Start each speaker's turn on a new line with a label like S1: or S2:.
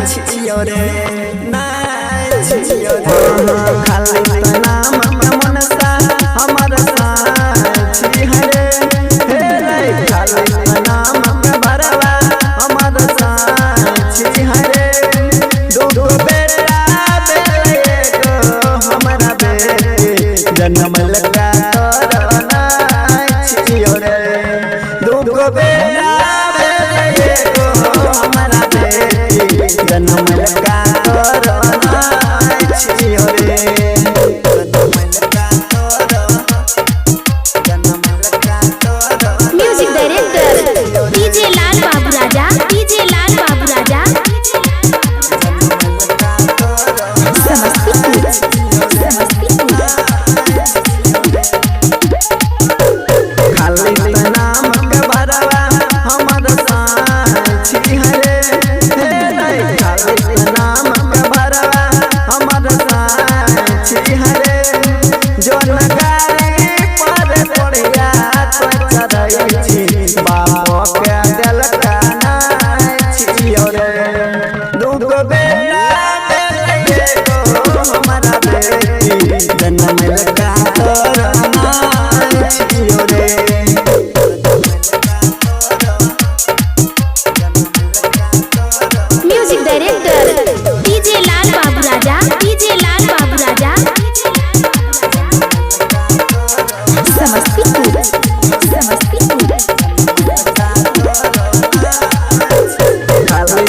S1: छियो रे छियो रे खाली नाम के मनसा हमर साची हरे हे रे खाली नाम के भरवा हमर साची हरे दो बेटा बेले को हमरा बेटी जन्म लगा तोरना छियो रे दो बेटा बेले को हमरा बेटी जन्म लगा तोरना छियो रे
S2: म्यूजिक डायरेक्टर डीजे लाल बाबू राजा डीजे लाल बाबू राजा समस्तीपुर
S1: खाली नाम के भरवा हमर साची हरे हे रे खाली नाम के भरवा हमर साची हरे जो नगारी पर पड़िया तो चढ़ई छी बाप के दिल का छियो रे दुगो बेटा बेले को हमरा बेटी जन्म लगा तोरना छियो रे
S2: म्यूजिक डायरेक्टर डीजे लाल बाबू राजा डीजे लाल बाबू राजा समस्तीपुर
S1: खाली